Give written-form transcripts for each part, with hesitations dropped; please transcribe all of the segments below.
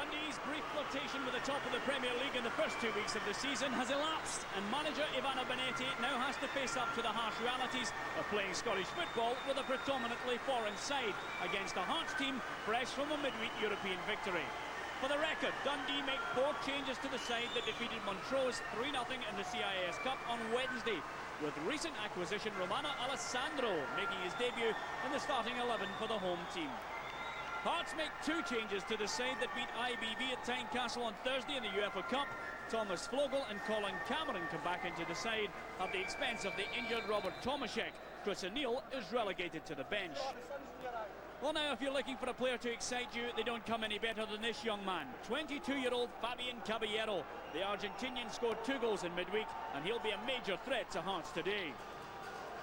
Dundee's brief flirtation with the top of the Premier League in the first 2 weeks of the season has elapsed, and manager Ivano Benetti now has to face up to the harsh realities of playing Scottish football with a predominantly foreign side against a Hearts team fresh from a midweek European victory. For the record, Dundee make 4 changes to the side that defeated Montrose 3-0 in the CIS Cup on Wednesday, with recent acquisition Romano Alessandro making his debut in the starting 11 for the home team. Hearts make 2 changes to the side that beat IBV at Tynecastle on Thursday in the UEFA Cup. Thomas Flogel and Colin Cameron come back into the side at the expense of the injured Robert Tomaszek. Chris O'Neill is relegated to the bench. Well, now, if you're looking for a player to excite you, they don't come any better than this young man. 22-year-old Fabian Caballero. The Argentinian scored 2 goals in midweek, and he'll be a major threat to Hearts today.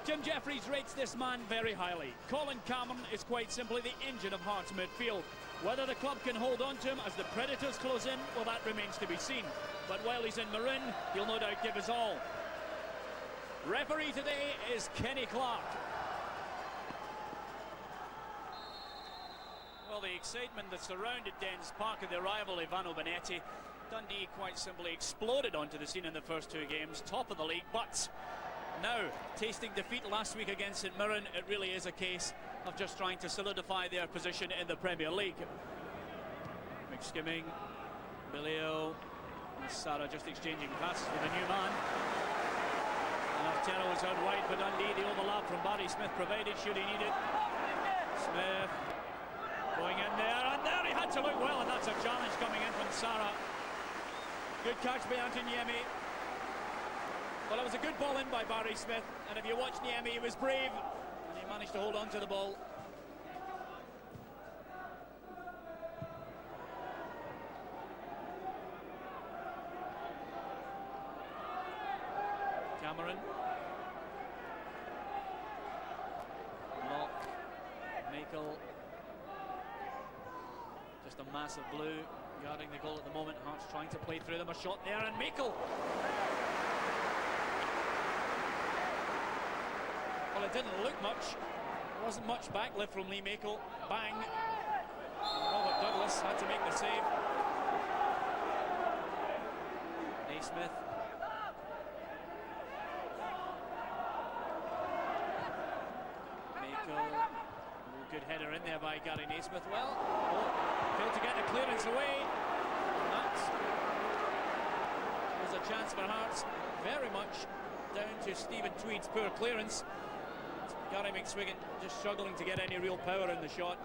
Jim Jeffries rates this man very highly. Colin Cameron is quite simply the engine of Hearts midfield. Whether the club can hold on to him as the Predators close in, well, that remains to be seen. But while he's in maroon, he'll no doubt give us all. Referee today is Kenny Clark. Well, the excitement that surrounded Dens Park at the arrival of Ivano Benetti, Dundee quite simply exploded onto the scene in the first 2 games, top of the league, but now, tasting defeat last week against St Mirren, it really is a case of just trying to solidify their position in the Premier League. McSkimming, Bilio, and Sarah just exchanging passes with a new man. And Artero is out wide for Dundee. The overlap from Barry Smith provided should he need it. Smith going in there, and there he had to look well, and that's a challenge coming in from Sarah. Good catch by Antoniemi. Well, it was a good ball in by Barry Smith, and if you watch Niemi, he was brave, and he managed to hold on to the ball. Cameron. Locke. Michael. Just a massive blue guarding the goal at the moment. Hearts trying to play through them. A shot there, and Michael. Well, it didn't look much. There wasn't much backlift from Lee Makel. Bang. Robert Douglas had to make the save. Naismith. Makel. Good header in there by Gary Naismith. Well, failed to get the clearance away. That was a chance for Hearts. Very much down to Stephen Tweed's poor clearance. Gary McSwiggan just struggling to get any real power in the shot.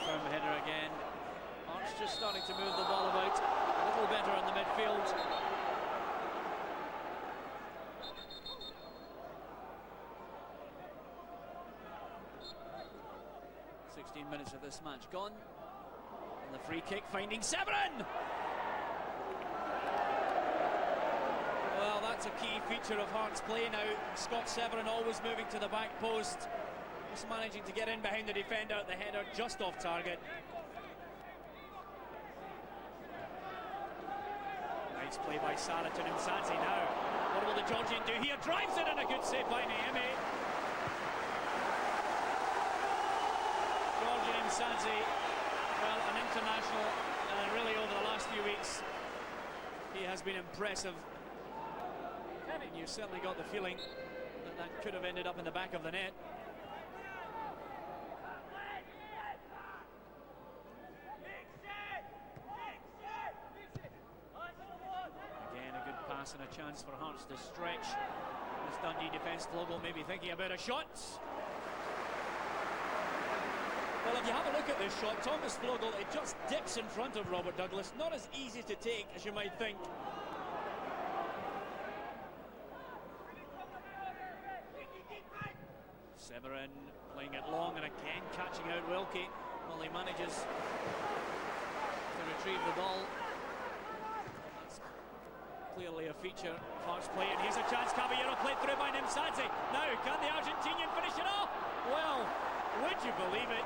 Firm header again. Hearts just starting to move the ball about a little better in the midfield. Minutes of this match gone, and the free kick finding Severin. Well, that's a key feature of Hearts' play now. Scott Severin always moving to the back post, just managing to get in behind the defender at the header, just off target. Nice play by Saraton and Sansi now. What will the Georgian do here? Drives it, and a good save by Niemi. Sansi, well, an international, and really over the last few weeks, he has been impressive. And you certainly got the feeling that that could have ended up in the back of the net. Again, a good pass and a chance for Hearts to stretch. This Dundee defence, Flogel maybe thinking about a shot. Well, if you have a look at this shot, Thomas Flogel, it just dips in front of Robert Douglas. Not as easy to take as you might think. Severin playing it long and again catching out Wilkie. Well, he manages to retrieve the ball. That's clearly a feature of Hearts play, and here's a chance. Caballero played through by Nimsadze. Now, can the Argentinian finish it off? Well, would you believe it?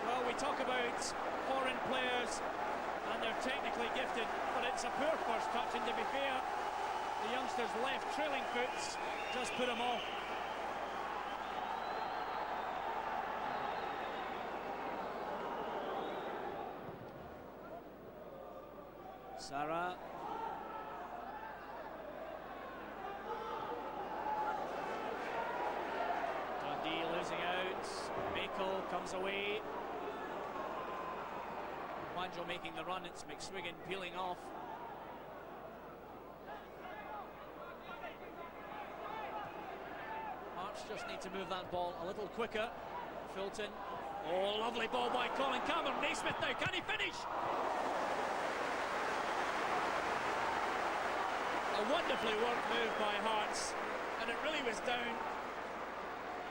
Well, we talk about foreign players and they're technically gifted, but it's a poor first touch, and to be fair, the youngster's left trailing foot just put him off. Sarah. Dundee losing out. Mako comes away. Wanjo making the run. It's McSwiggan peeling off. Hearts just need to move that ball a little quicker. Fulton. Oh, lovely ball by Colin Cameron. Naismith now, can he finish? A wonderfully worked move by Hearts, and it really was down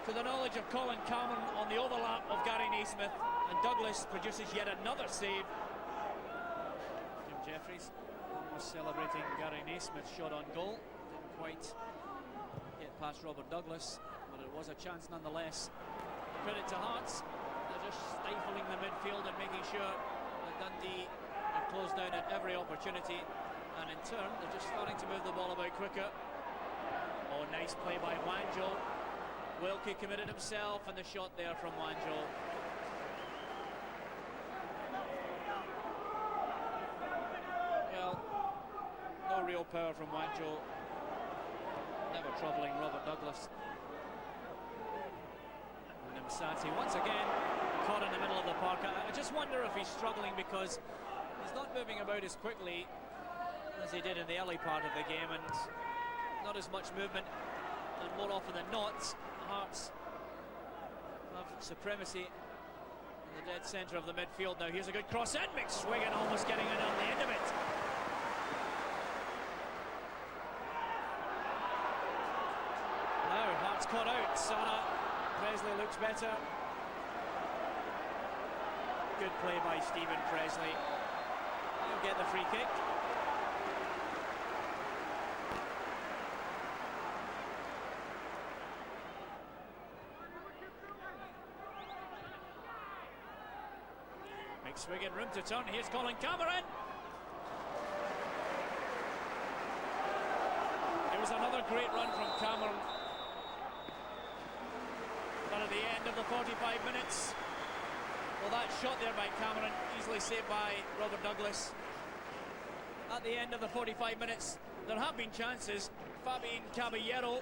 to the knowledge of Colin Cameron on the overlap of Gary Naismith, and Douglas produces yet another save. Jim Jeffries almost celebrating Gary Naismith's shot on goal. Didn't quite get past Robert Douglas, but it was a chance nonetheless. Credit to Hearts. They're just stifling the midfield and making sure that Dundee are closed down at every opportunity, and in turn they're just starting to move the ball about quicker. Oh, nice play by Wanjo. Wilkie committed himself, and the shot there from Wanjo. Well, no real power from Wanjo. Never troubling Robert Douglas. Msati once again caught in the middle of the park. I just wonder if he's struggling because he's not moving about as quickly as he did in the early part of the game, and not as much movement, and more often than not Hearts have supremacy in the dead centre of the midfield. Now here's a good cross in, McSwiggan almost getting in on the end of it. Now Hearts caught out. Sarah Presley looks better. Good play by Stephen Presley. He'll get the free kick. McSwiggan, room to turn. Here's Colin Cameron. It was another great run from Cameron. But at the end of the 45 minutes, well, that shot there by Cameron, easily saved by Robert Douglas. At the end of the 45 minutes, there have been chances. Fabian Caballero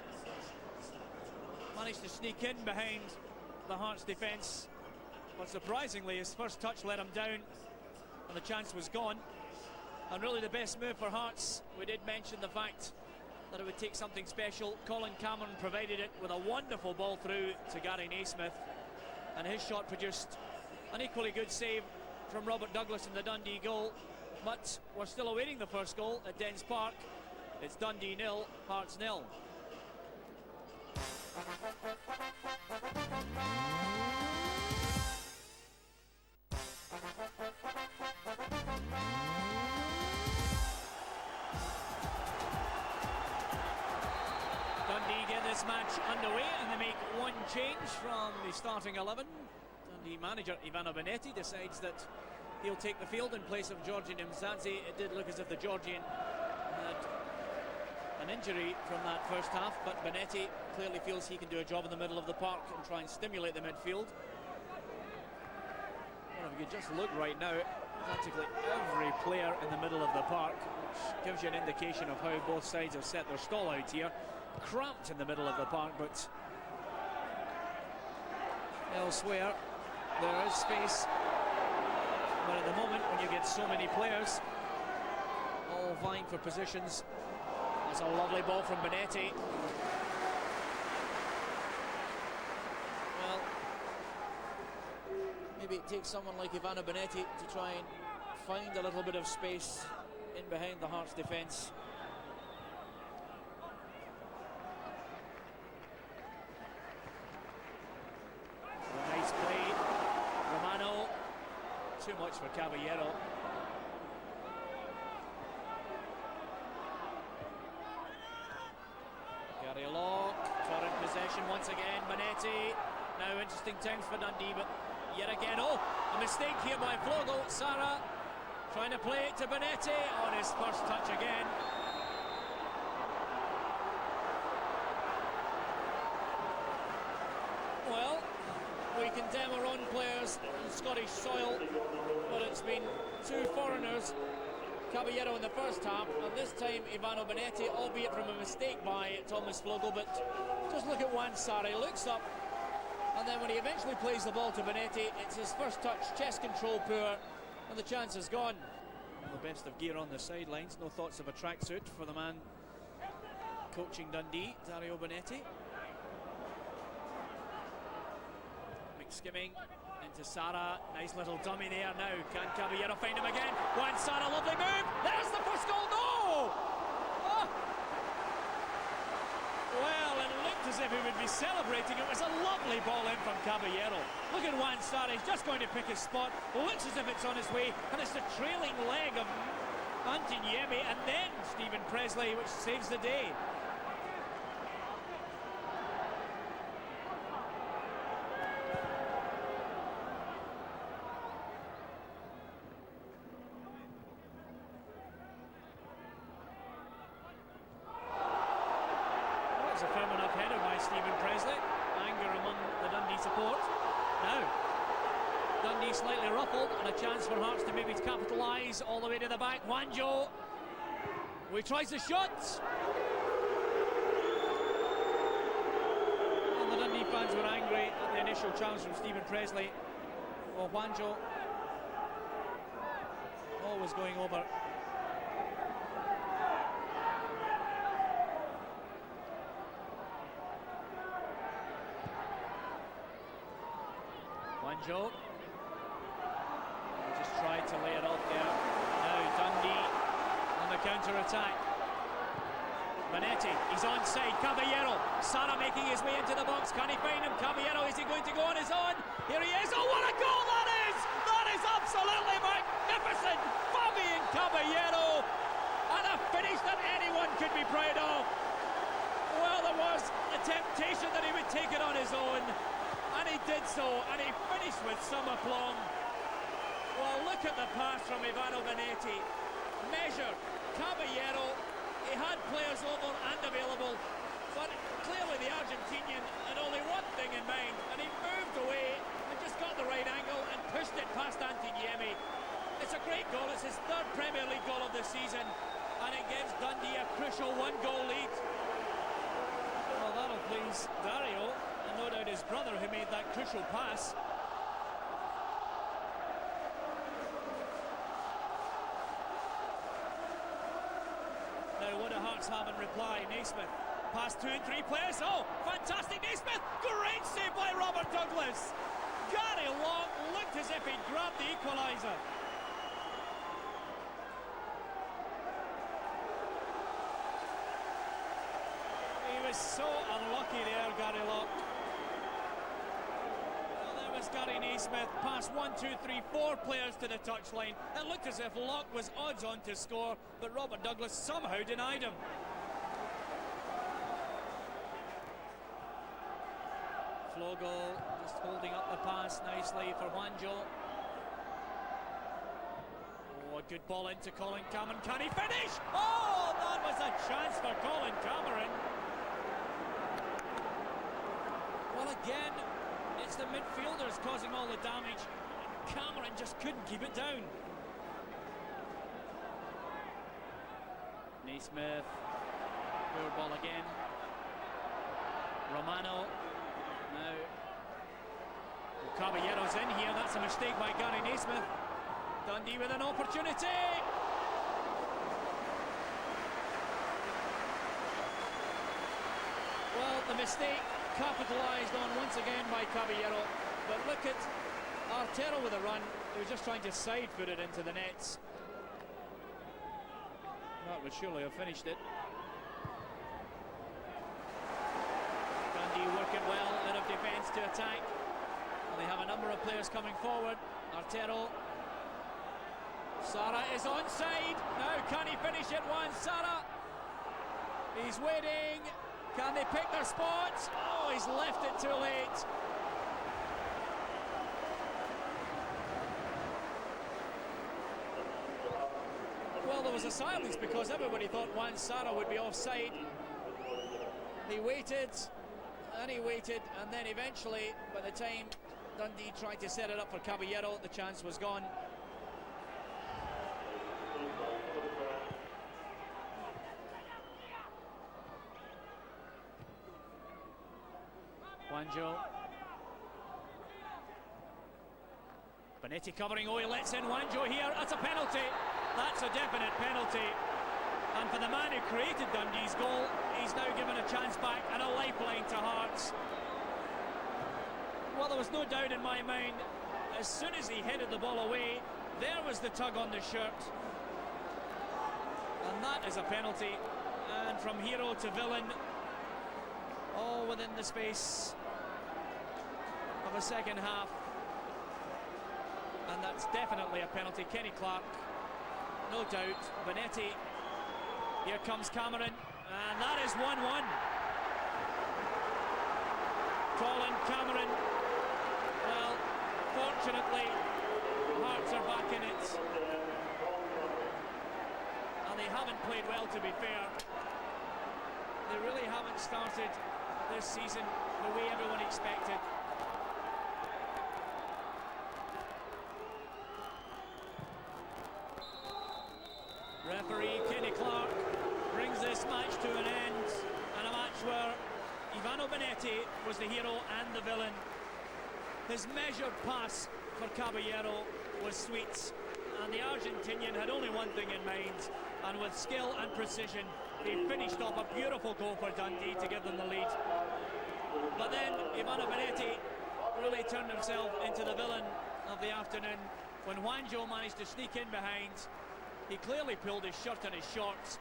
managed to sneak in behind the Hearts defence, but surprisingly his first touch let him down and the chance was gone. And really the best move for Hearts, we did mention the fact that it would take something special. Colin Cameron provided it with a wonderful ball through to Gary Naismith, and his shot produced an equally good save from Robert Douglas in the Dundee goal. But we're still awaiting the first goal at Dens Park. It's Dundee 0, Hearts 0. Dundee get this match underway, and they make one change from the starting 11. Dundee manager Ivano Benetti decides that he'll take the field in place of Georgian Mzadze. It did look as if the Georgian had an injury from that first half, but Benetti clearly feels he can do a job in the middle of the park and try and stimulate the midfield. Well, if you could just look right now, practically every player in the middle of the park, which gives you an indication of how both sides have set their stall out here. Cramped in the middle of the park, but elsewhere there is space. But at the moment, when you get so many players all vying for positions, that's a lovely ball from Benetti. Well, maybe it takes someone like Ivano Benetti to try and find a little bit of space in behind the Hearts defence. Nice play, Romano. Too much for Caballero. Gary Locke, current possession once again, Benetti. Now interesting times for Dundee, but yet again, oh, a mistake here by Vlogel. Sarah trying to play it to Benetti on his first touch again. Well, we condemn our own players on Scottish soil, but it's been two foreigners Caballero in the first half, and this time Ivano Benetti, albeit from a mistake by Thomas Flogel. But just look at Juan Sarri, looks up, and then when he eventually plays the ball to Benetti, it's his first touch, chest control poor, and the chance is gone. The best of gear on the sidelines, no thoughts of a tracksuit for the man coaching Dundee, Dario Benetti. Skimming into Sara, nice little dummy there now. Can Caballero find him again? Juan Sara, lovely move. There's the first goal. No! Oh. Well, it looked as if he would be celebrating. It was a lovely ball in from Caballero. Look at Juan Sara, he's just going to pick his spot. Looks as if it's on his way, and it's the trailing leg of Antiniemi, and then Stephen Presley, which saves the day. A firm enough header by Stephen Presley. Anger among the Dundee support. Now, Dundee slightly ruffled, and a chance for Hearts to maybe capitalise all the way to the back. Wanjo, he tries the shot. And the Dundee fans were angry at the initial challenge from Stephen Presley. Well, Wanjo always going over. Wanjo just tried to lay it off there. Now Dundee on the counter-attack. Benetti, he's onside. Caballero, Sara making his way into the box. Can he find him? Caballero, is he going to go on his own? Here he is. Oh, what a goal that is! That is absolutely magnificent! Fabian Caballero, and a finish that anyone could be proud of. Well, there was a temptation that he would take it on his own, and he did so, and he finished with some aplomb. Well, look at the pass from Ivano Benetti. Measure, Caballero, he had players over and available, but clearly the Argentinian had only one thing in mind, and he moved away and just got the right angle and pushed it past Antiniemi. It's a great goal, it's his third Premier League goal of the season, and it gives Dundee a crucial one-goal lead. Well, that'll please Dario, and no doubt his brother who made that crucial pass. Now what do Hearts have in reply? Naismith, past 2 and 3 players. Oh, fantastic Naismith! Great save by Robert Douglas! Gary Long looked as if he'd grabbed the equalizer. He was so unlucky there, Gary Locke. Well, there was Gary Naismith, past 1, 2, 3, 4 players to the touchline. It looked as if Locke was odds on to score, but Robert Douglas somehow denied him. Flogel just holding up the pass nicely for Wanjo. Oh, a good ball into Colin Cameron. Can he finish? Oh, that was a chance for Colin Cameron. Well, again, it's the midfielders causing all the damage. Cameron just couldn't keep it down. Naismith, poor ball again. Romano. Now, Caballero's in here. That's a mistake by Gary Naismith. Dundee with an opportunity. Well, the mistake capitalised on once again by Caballero, but look at Artero with a run. He was just trying to side-foot it into the nets. That would surely have finished it. Dundee working well out of defence to attack, and they have a number of players coming forward. Artero, Sara is onside. Now can he finish it? Juan Sara, he's waiting. Can they pick their spots? Oh, he's left it too late. Well, there was a silence because everybody thought Juan Sara would be offside. He waited, and he waited, and then eventually, by the time Dundee tried to set it up for Caballero, the chance was gone. Wanjo. Benetti covering, he lets in Wanjo here. That's a penalty. That's a definite penalty. And for the man who created Dundee's goal, he's now given a chance back and a lifeline to Hearts. Well, there was no doubt in my mind, as soon as he headed the ball away, there was the tug on the shirt. And that is a penalty. And from hero to villain, all within the space of a second half. And that's definitely a penalty. Kenny Clark, no doubt. Benetti, here comes Cameron, and that is 1-1. Colin Cameron, well, fortunately, Hearts are back in it. And they haven't played well, to be fair. They really haven't started this season the way everyone expected. Referee Kenny Clark brings this match to an end, and a match where Ivano Benetti was the hero and the villain. His measured pass for Caballero was sweet, and the Argentinian had only one thing in mind, and with skill and precision he finished off a beautiful goal for Dundee to give them the lead. But then Ivano Benetti really turned himself into the villain of the afternoon when Wanjo managed to sneak in behind. He clearly pulled his shirt and his shorts,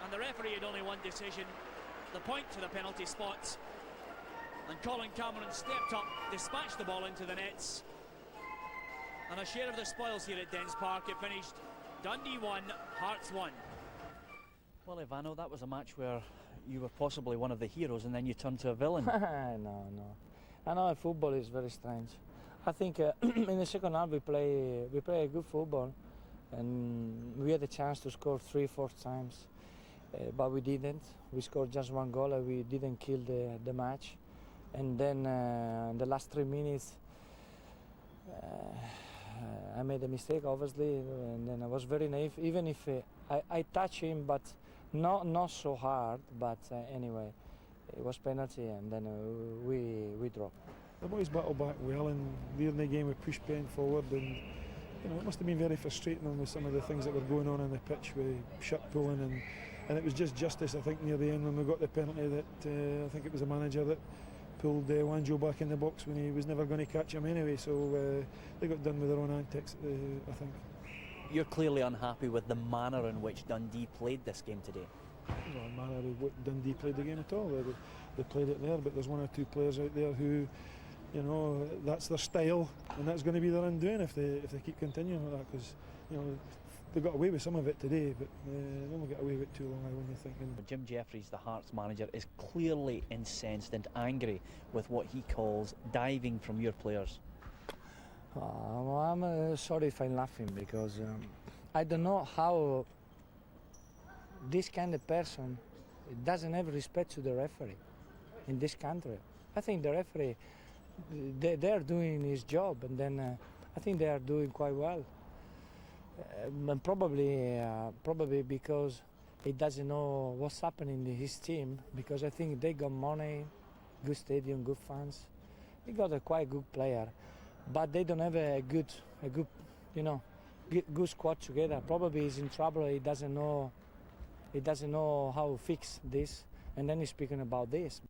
and the referee had only one decision, the point to the penalty spot. And Colin Cameron stepped up, dispatched the ball into the nets, and a share of the spoils here at Dens Park. It finished Dundee 1, Hearts 1. Well, Ivano, that was a match where you were possibly one of the heroes and then you turned to a villain. No. I know football is very strange. I think in the second half we play a good football, and we had a chance to score 3-4 times, but we didn't. We scored just one goal and we didn't kill the match. And then in the last 3 minutes I made a mistake, obviously, and then I was very naive, even if I touched him, but not so hard. But anyway, it was penalty, and then we dropped. The boys battled back well, and there in the game we pushed Ben forward, and it must have been very frustrating with some of the things that were going on the pitch with shot pulling, and it was just justice, I think, near the end when we got the penalty that I think it was the manager that pulled Wanjo back in the box when he was never going to catch him anyway, so they got done with their own antics, I think. You're clearly unhappy with the manner in which Dundee played this game today. There's no manner of what Dundee played the game at all. They played it there, but there's one or two players out there who, that's their style, and that's going to be their undoing if they keep continuing like that, because they got away with some of it today, but they won't get away with it too long, I wouldn't think. Jim Jeffries, the Hearts manager, is clearly incensed and angry with what he calls diving from your players. I'm sorry if I'm laughing, because I don't know how this kind of person doesn't have respect to the referee in this country. I think the referee, they are doing his job, and then I think they are doing quite well. And probably because he doesn't know what's happening in his team, because I think they got money, good stadium, good fans. They got a quite good player, but they don't have a good squad together. Probably he's in trouble. He doesn't know how to fix this, and then he's speaking about this.